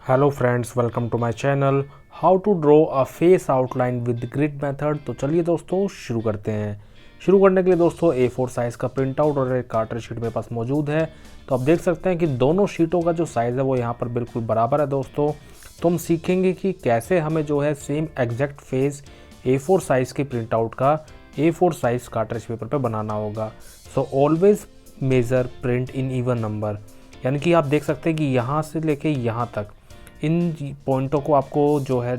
Hello friends, welcome to my channel how to draw a face outline with grid method. तो चलिए दोस्तों शुरू करते हैं। शुरू करने के लिए दोस्तों A4 साइज़ का प्रिंट आउट और एक कार्टर शीट मेरे पास मौजूद है। तो आप देख सकते हैं कि दोनों शीटों का जो साइज़ है वो यहाँ पर बिल्कुल बराबर है दोस्तों। तो हम सीखेंगे कि कैसे हमें जो है same exact face A4 size के प्रिंट आउट का A4 साइज़ कार्टर पेपर पर बनाना होगा। So always measure print in even number, यानी कि आप देख सकते हैं कि यहाँ से लेके यहाँ तक इन पॉइंटों को आपको जो है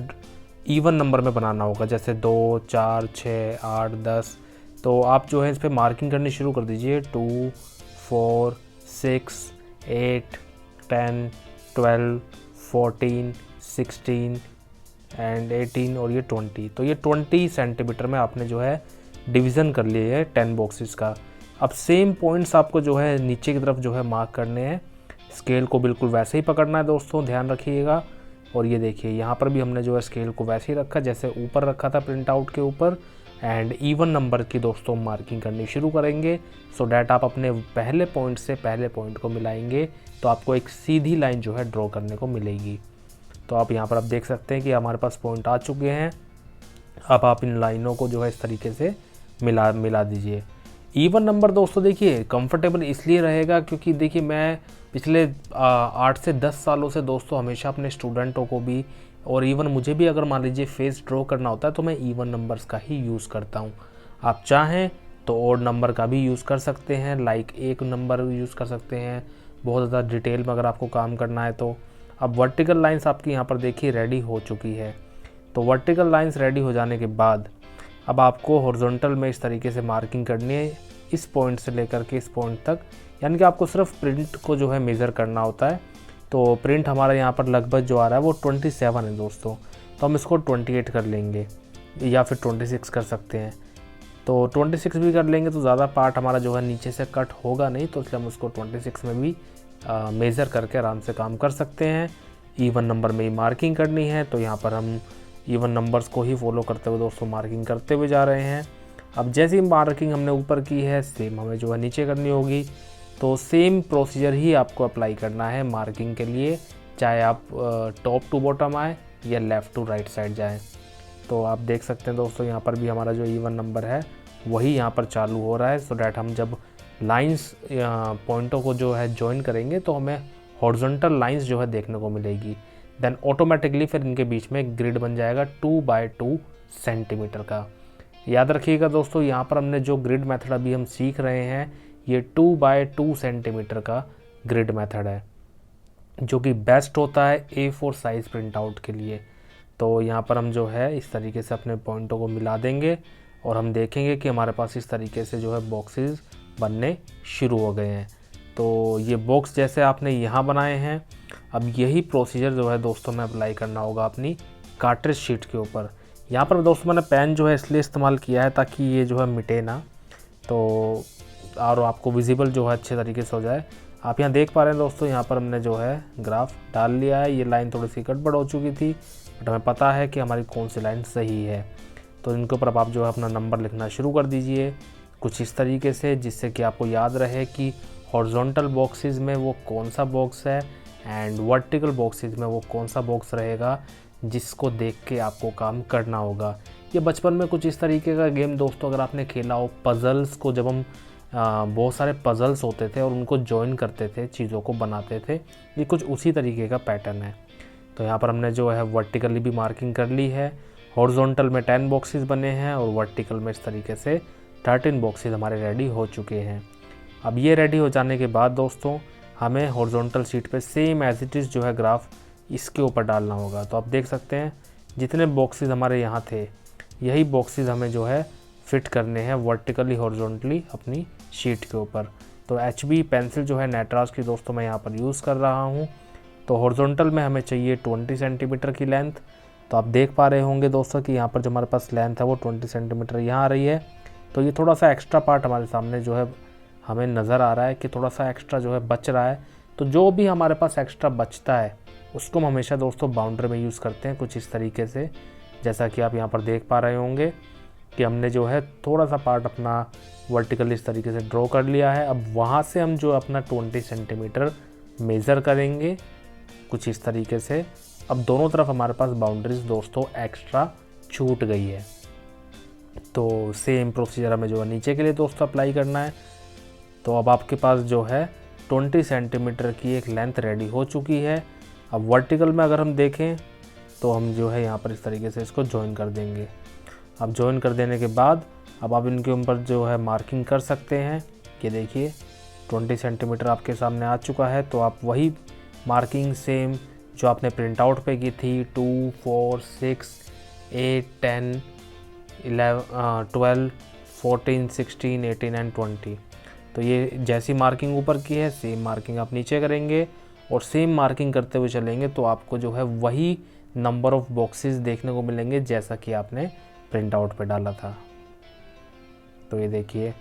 इवन नंबर में बनाना होगा, जैसे 2, 4, 6, 8, 10। तो आप जो है इस पर मार्किंग करनी शुरू कर दीजिए। 2, 4, 6, 8, 10, 12, 14, 16 एंड 18 और ये 20। तो ये 20 सेंटीमीटर में आपने जो है डिवीज़न कर लिया है 10 बॉक्सेस का। अब सेम पॉइंट्स आपको जो है नीचे की तरफ जो है मार्क करने हैं। स्केल को बिल्कुल वैसे ही पकड़ना है दोस्तों, ध्यान रखिएगा। और ये देखिए यहाँ पर भी हमने जो है स्केल को वैसे ही रखा जैसे ऊपर रखा था प्रिंट आउट के ऊपर। एंड इवन नंबर की दोस्तों मार्किंग करनी शुरू करेंगे, सो डैट आप अपने पहले पॉइंट से पहले पॉइंट को मिलाएंगे तो आपको एक सीधी लाइन जो है ड्रॉ करने को मिलेगी। तो आप यहाँ पर आप देख सकते हैं कि हमारे पास पॉइंट आ चुके हैं। अब आप इन लाइनों को जो है इस तरीके से मिला दीजिए। इवन नंबर दोस्तों देखिए कंफर्टेबल इसलिए रहेगा क्योंकि देखिए मैं पिछले 8 से 10 सालों से दोस्तों हमेशा अपने स्टूडेंटों को भी और इवन मुझे भी अगर मान लीजिए फेस ड्रॉ करना होता है तो मैं इवन नंबर्स का ही यूज़ करता हूँ। आप चाहें तो ऑड नंबर का भी यूज़ कर सकते हैं, लाइक एक नंबर यूज़ कर सकते हैं बहुत ज़्यादा डिटेल में अगर आपको काम करना है तो। अब वर्टिकल लाइंस आपकी यहाँ पर देखिए रेडी हो चुकी है। तो वर्टिकल लाइंस रेडी हो जाने के बाद अब आपको हॉरिजॉन्टल में इस तरीके से मार्किंग करनी है, इस पॉइंट से लेकर के इस पॉइंट तक, यानी कि आपको सिर्फ प्रिंट को जो है मेज़र करना होता है। तो प्रिंट हमारा यहाँ पर लगभग जो आ रहा है वो 27 है दोस्तों। तो हम इसको 28 कर लेंगे या फिर 26 कर सकते हैं। तो 26 भी कर लेंगे तो ज़्यादा पार्ट हमारा जो है नीचे से कट होगा नहीं, तो इसलिए हम उसको 26 में भी मेज़र करके आराम से काम कर सकते हैं। इवन नंबर में ही मार्किंग करनी है तो यहाँ पर हम इवन नंबर्स को ही फॉलो करते हुए दोस्तों मार्किंग करते हुए जा रहे हैं। अब जैसी ही मार्किंग हमने ऊपर की है सेम हमें जो है नीचे करनी होगी। तो सेम प्रोसीजर ही आपको अप्लाई करना है मार्किंग के लिए, चाहे आप टॉप टू बॉटम आए या लेफ़्ट टू राइट साइड जाएं। तो आप देख सकते हैं दोस्तों यहाँ पर भी हमारा जो इवन नंबर है वही यहाँ पर चालू हो रहा है, सो डैट हम जब लाइंस पॉइंटों को जो है ज्वाइन करेंगे तो हमें हॉरिजॉन्टल लाइंस जो है देखने को मिलेगी। देन ऑटोमेटिकली फिर इनके बीच में ग्रिड बन जाएगा 2 बाय 2 सेंटीमीटर का। याद रखिएगा दोस्तों यहाँ पर हमने जो ग्रिड मेथड अभी हम सीख रहे हैं ये 2 बाय 2 सेंटीमीटर का ग्रिड मेथड है जो कि बेस्ट होता है A4 साइज़ प्रिंट आउट के लिए। तो यहाँ पर हम जो है इस तरीके से अपने पॉइंटों को मिला देंगे और हम देखेंगे कि हमारे पास इस तरीके से जो है बॉक्सेस बनने शुरू हो गए हैं। तो ये बॉक्स जैसे आपने यहाँ बनाए हैं, अब यही प्रोसीजर जो है दोस्तों में अप्लाई करना होगा अपनी कार्ट्रिज शीट के ऊपर। यहाँ पर दोस्तों मैंने पेन जो है इसलिए इस्तेमाल किया है ताकि ये जो है मिटे ना, तो और आपको विजिबल जो है अच्छे तरीके से हो जाए। आप यहाँ देख पा रहे हैं दोस्तों यहाँ पर हमने जो है ग्राफ डाल लिया है। ये लाइन थोड़ी सी गड़बड़ हो चुकी थी बट हमें पता है कि हमारी कौन सी लाइन सही है। तो इनके ऊपर अब आप जो है अपना नंबर लिखना शुरू कर दीजिए कुछ इस तरीके से, जिससे कि आपको याद रहे कि हॉरिजॉन्टल बॉक्सेस में वो कौन सा बॉक्स है एंड वर्टिकल बॉक्सेस में वो कौन सा बॉक्स रहेगा जिसको देख के आपको काम करना होगा। ये बचपन में कुछ इस तरीके का गेम दोस्तों अगर आपने खेला हो, पज़ल्स को जब हम बहुत सारे पज़ल्स होते थे और उनको जॉइन करते थे, चीज़ों को बनाते थे, ये कुछ उसी तरीके का पैटर्न है। तो यहाँ पर हमने जो है वर्टिकली भी मार्किंग कर ली है। हॉरिजॉन्टल में 10 बॉक्सेस बने हैं और वर्टिकल में इस तरीके से 13 बॉक्सेस हमारे रेडी हो चुके हैं। अब ये रेडी हो जाने के बाद दोस्तों हमें हॉरिजॉन्टल शीट पे सेम एज इट इज़ जो है ग्राफ इसके ऊपर डालना होगा। तो आप देख सकते हैं जितने बॉक्सेस हमारे यहाँ थे यही बॉक्सेस हमें जो है फिट करने हैं वर्टिकली हॉरिजॉन्टली अपनी शीट के ऊपर। तो HB पेंसिल जो है नटराज की दोस्तों मैं यहाँ पर यूज़ कर रहा हूँ। तो हॉरिजॉन्टल में हमें चाहिए 20 सेंटीमीटर की लेंथ। तो आप देख पा रहे होंगे दोस्तों कि यहाँ पर जो हमारे पास लेंथ है वो 20 सेंटीमीटर यहाँ आ रही है। तो ये थोड़ा सा एक्स्ट्रा पार्ट हमारे सामने जो है हमें नज़र आ रहा है कि थोड़ा सा एक्स्ट्रा जो है बच रहा है। तो जो भी हमारे पास एक्स्ट्रा बचता है उसको हम हमेशा दोस्तों बाउंड्री में यूज़ करते हैं कुछ इस तरीके से, जैसा कि आप यहाँ पर देख पा रहे होंगे कि हमने जो है थोड़ा सा पार्ट अपना वर्टिकल इस तरीके से ड्रॉ कर लिया है। अब वहाँ से हम जो अपना 20 सेंटीमीटर मेज़र करेंगे कुछ इस तरीके से। अब दोनों तरफ हमारे पास बाउंड्रीज दोस्तों एक्स्ट्रा छूट गई है। तो सेम प्रोसीजर हमें जो है नीचे के लिए दोस्तों अप्लाई करना है। तो अब आपके पास जो है 20 सेंटीमीटर की एक लेंथ रेडी हो चुकी है। अब वर्टिकल में अगर हम देखें तो हम जो है यहाँ पर इस तरीके से इसको ज्वाइन कर देंगे। अब ज्वाइन कर देने के बाद अब आप इनके ऊपर जो है मार्किंग कर सकते हैं। ये देखिए 20 सेंटीमीटर आपके सामने आ चुका है। तो आप वही मार्किंग सेम जो आपने प्रिंट आउट पे की थी 2, 4, 6, 8, 10, 11, 12, 14, 16, 18 एंड 20। तो ये जैसी मार्किंग ऊपर की है सेम मार्किंग आप नीचे करेंगे और सेम मार्किंग करते हुए चलेंगे तो आपको जो है वही नंबर ऑफ बॉक्सेस देखने को मिलेंगे जैसा कि आपने प्रिंट आउट पे डाला था। तो ये देखिए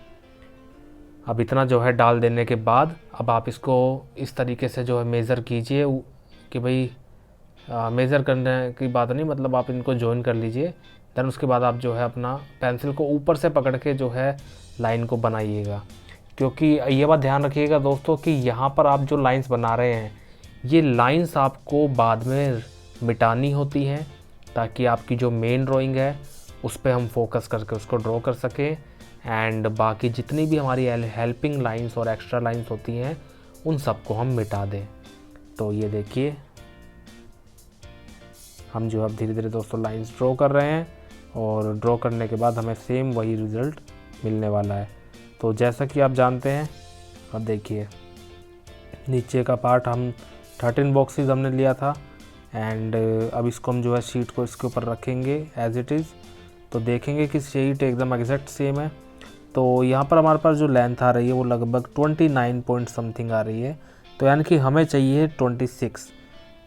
अब इतना जो है डाल देने के बाद अब आप इसको इस तरीके से जो है मेज़र कीजिए कि भाई मेज़र करने की बात नहीं, मतलब आप इनको ज्वाइन कर लीजिए। देन उसके बाद आप जो है अपना पेंसिल को ऊपर से पकड़ के जो है लाइन को बनाइएगा। क्योंकि ये बात ध्यान रखिएगा दोस्तों कि यहाँ पर आप जो लाइंस बना रहे हैं ये लाइंस आपको बाद में मिटानी होती हैं ताकि आपकी जो मेन ड्राइंग है उस पर हम फोकस करके उसको ड्रॉ कर सकें। एंड बाकी जितनी भी हमारी हेल्पिंग लाइंस और एक्स्ट्रा लाइंस होती हैं उन सबको हम मिटा दें। तो ये देखिए हम जो अब धीरे धीरे दोस्तों लाइंस ड्रॉ कर रहे हैं और ड्रॉ करने के बाद हमें सेम वही रिज़ल्ट मिलने वाला है। तो जैसा कि आप जानते हैं अब देखिए नीचे का पार्ट हम 13 बॉक्सेस हमने लिया था एंड अब इसको हम जो है शीट को इसके ऊपर रखेंगे एज इट इज़। तो देखेंगे कि शीट एकदम एग्जैक्ट सेम है। तो यहाँ पर हमारे पास जो लेंथ आ रही है वो लगभग 29 पॉइंट समथिंग आ रही है। तो यानी कि हमें चाहिए 26।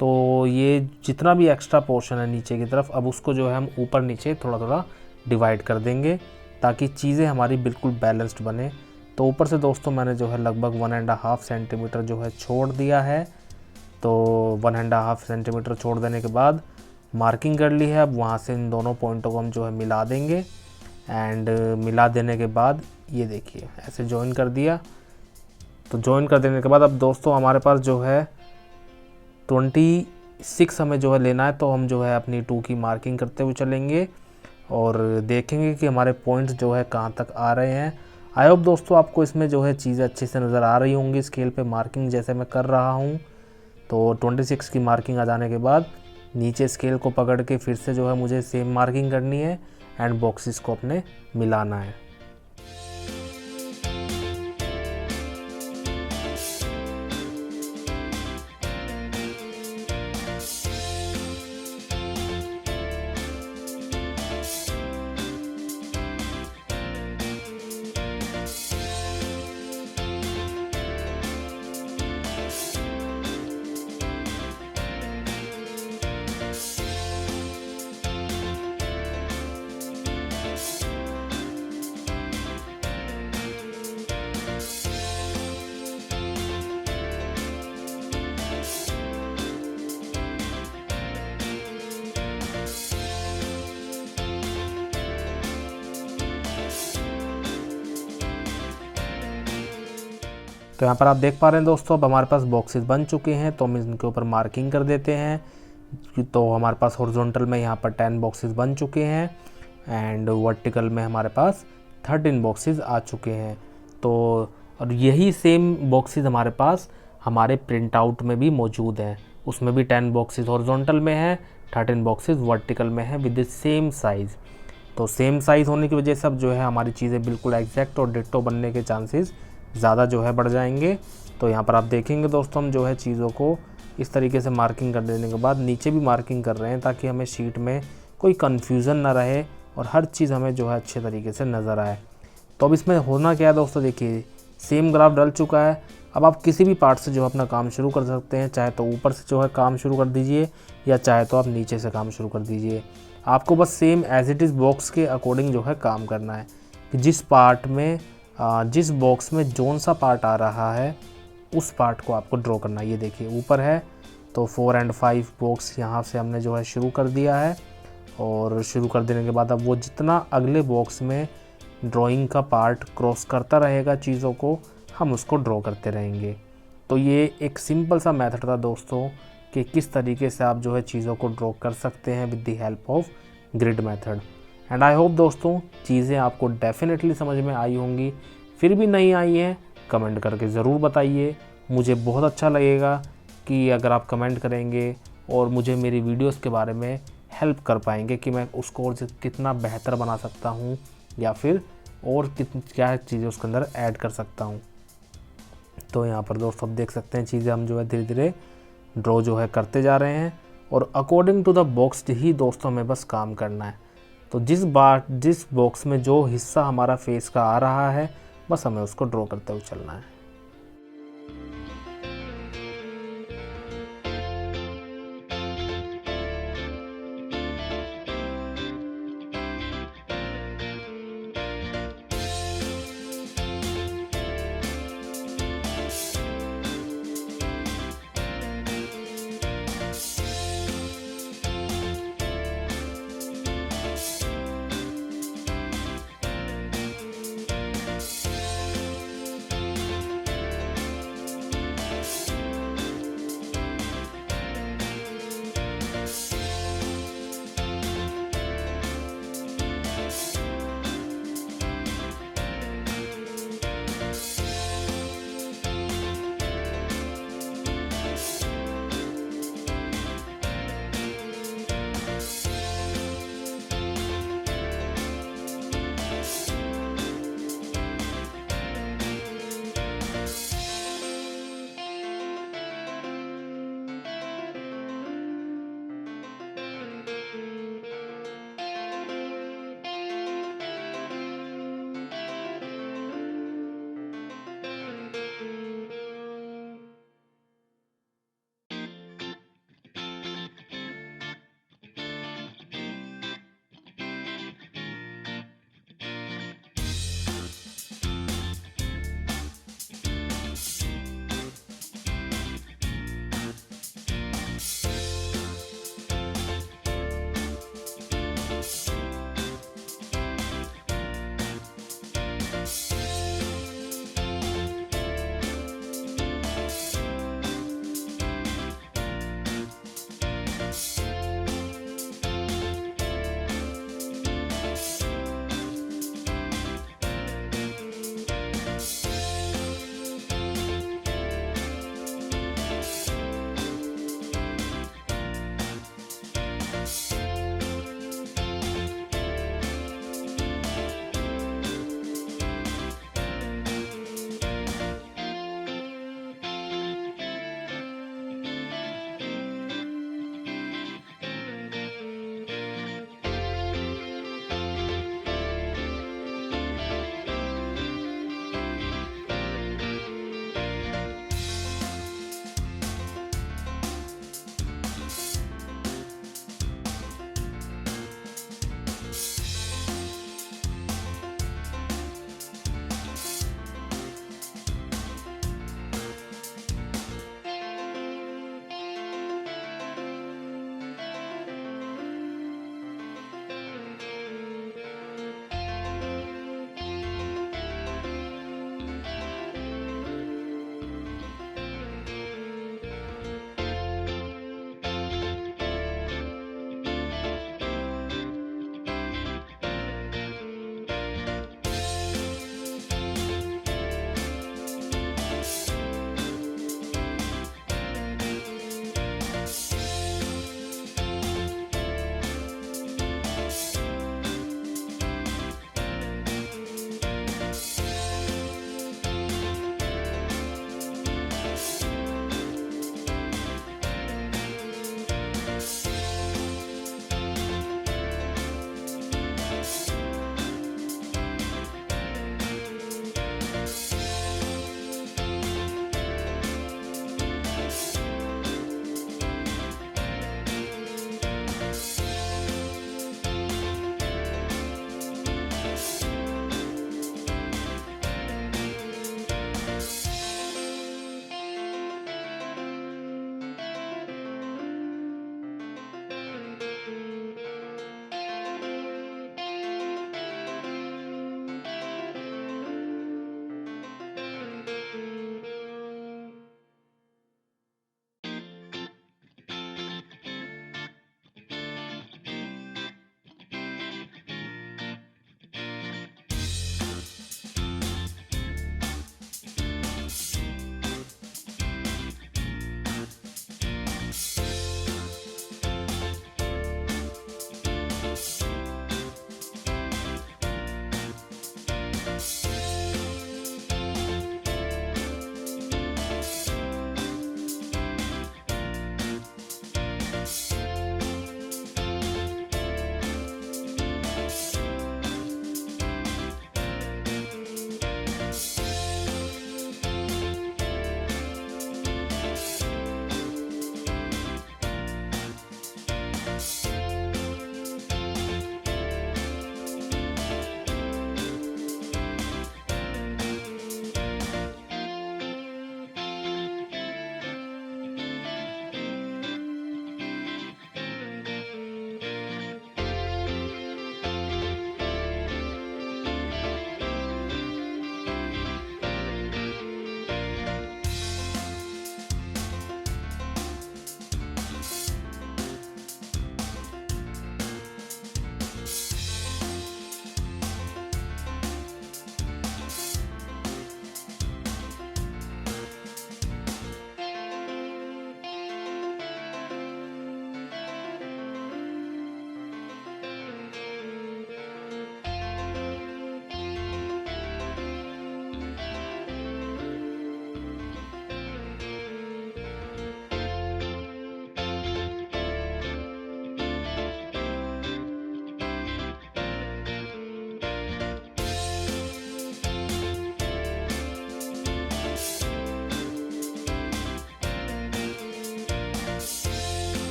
तो ये जितना भी एक्स्ट्रा पोर्शन है नीचे की तरफ अब उसको जो है हम ऊपर नीचे थोड़ा थोड़ा डिवाइड कर देंगे ताकि चीज़ें हमारी बिल्कुल बैलेंस्ड बने। तो ऊपर से दोस्तों मैंने जो है लगभग 1.5 सेंटीमीटर जो है छोड़ दिया है। तो 1.5 सेंटीमीटर छोड़ देने के बाद मार्किंग कर ली है। अब वहाँ से इन दोनों पॉइंटों को हम जो है मिला देंगे एंड मिला देने के बाद ये देखिए ऐसे ज्वाइन कर दिया। तो ज्वाइन कर देने के बाद अब दोस्तों हमारे पास जो है 26 हमें जो है लेना है। तो हम जो है अपनी 2 की मार्किंग करते हुए चलेंगे और देखेंगे कि हमारे पॉइंट्स जो है कहाँ तक आ रहे हैं। आई होप दोस्तों आपको इसमें जो है चीज़ें अच्छे से नज़र आ रही होंगी स्केल पे मार्किंग जैसे मैं कर रहा हूँ। तो 26 की मार्किंग आ जाने के बाद नीचे स्केल को पकड़ के फिर से जो है मुझे सेम मार्किंग करनी है एंड बॉक्सेस को अपने मिलाना है। तो यहाँ पर आप देख पा रहे हैं दोस्तों अब हमारे पास बॉक्सेस बन चुके हैं। तो हम इनके ऊपर मार्किंग कर देते हैं। तो हमारे पास हॉरिजॉन्टल में यहाँ पर 10 बॉक्सेस बन चुके हैं एंड वर्टिकल में हमारे पास 13 बॉक्सेस आ चुके हैं। तो और यही सेम बॉक्सेस हमारे पास हमारे प्रिंट आउट में भी मौजूद हैं। उसमें भी 10 बॉक्सेस हॉरिजॉन्टल में है, 13 बॉक्सेस वर्टिकल में है विद द सेम साइज़। तो सेम साइज़ होने की वजह से अब जो है हमारी चीज़ें बिल्कुल एग्जैक्ट और डिट्टो बनने के चांसेस ज़्यादा जो है बढ़ जाएंगे। तो यहाँ पर आप देखेंगे दोस्तों हम जो है चीज़ों को इस तरीके से मार्किंग कर देने के बाद नीचे भी मार्किंग कर रहे हैं ताकि हमें शीट में कोई कन्फ्यूज़न ना रहे और हर चीज़ हमें जो है अच्छे तरीके से नज़र आए। तो अब इसमें होना क्या है दोस्तों, देखिए सेम ग्राफ डल चुका है। अब आप किसी भी पार्ट से जो है अपना काम शुरू कर सकते हैं, चाहे तो ऊपर से जो है काम शुरू कर दीजिए या चाहे तो आप नीचे से काम शुरू कर दीजिए। आपको बस same as it is box के अकॉर्डिंग जो है काम करना है कि जिस पार्ट में जिस बॉक्स में जोन सा पार्ट आ रहा है उस पार्ट को आपको ड्रॉ करना है। ये देखिए ऊपर है तो 4 और 5 बॉक्स यहाँ से हमने जो है शुरू कर दिया है और शुरू कर देने के बाद अब वो जितना अगले बॉक्स में ड्राइंग का पार्ट क्रॉस करता रहेगा चीज़ों को हम उसको ड्रॉ करते रहेंगे। तो ये एक सिंपल सा मेथड था दोस्तों कि किस तरीके से आप जो है चीज़ों को ड्रॉ कर सकते हैं with the help of grid method. And I hope दोस्तों चीज़ें आपको डेफिनेटली समझ में आई होंगी। फिर भी नहीं आई हैं कमेंट करके ज़रूर बताइए, मुझे बहुत अच्छा लगेगा कि अगर आप कमेंट करेंगे और मुझे मेरी वीडियोस के बारे में हेल्प कर पाएंगे कि मैं उसको और कितना बेहतर बना सकता हूँ या फिर और क्या चीज़ें उसके अंदर ऐड कर सकता हूँ। तो यहाँ पर दोस्तों आप देख सकते हैं चीज़ें हम जो है धीरे धीरे ड्रॉ जो है करते जा रहे हैं और अकॉर्डिंग टू द बॉक्स ही दोस्तों हमें बस काम करना है। तो जिस बॉक्स में जो हिस्सा हमारा फेस का आ रहा है बस हमें उसको ड्रॉ करते हुए चलना है।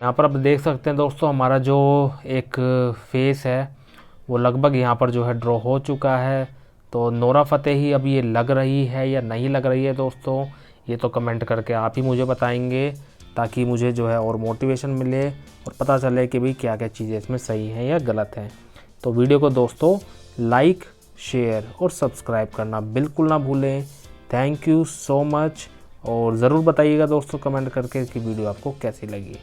यहाँ पर आप देख सकते हैं दोस्तों, हमारा जो एक फेस है वो लगभग यहाँ पर जो है ड्रॉ हो चुका है। तो नोरा फतेही अब ये लग रही है या नहीं लग रही है दोस्तों, ये तो कमेंट करके आप ही मुझे बताएंगे, ताकि मुझे जो है और मोटिवेशन मिले और पता चले कि भाई क्या क्या चीज़ें इसमें सही हैं या गलत हैं। तो वीडियो को दोस्तों लाइक, शेयर और सब्सक्राइब करना बिल्कुल ना भूलें। Thank you so much. और ज़रूर बताइएगा दोस्तों कमेंट करके कि वीडियो आपको कैसी लगी।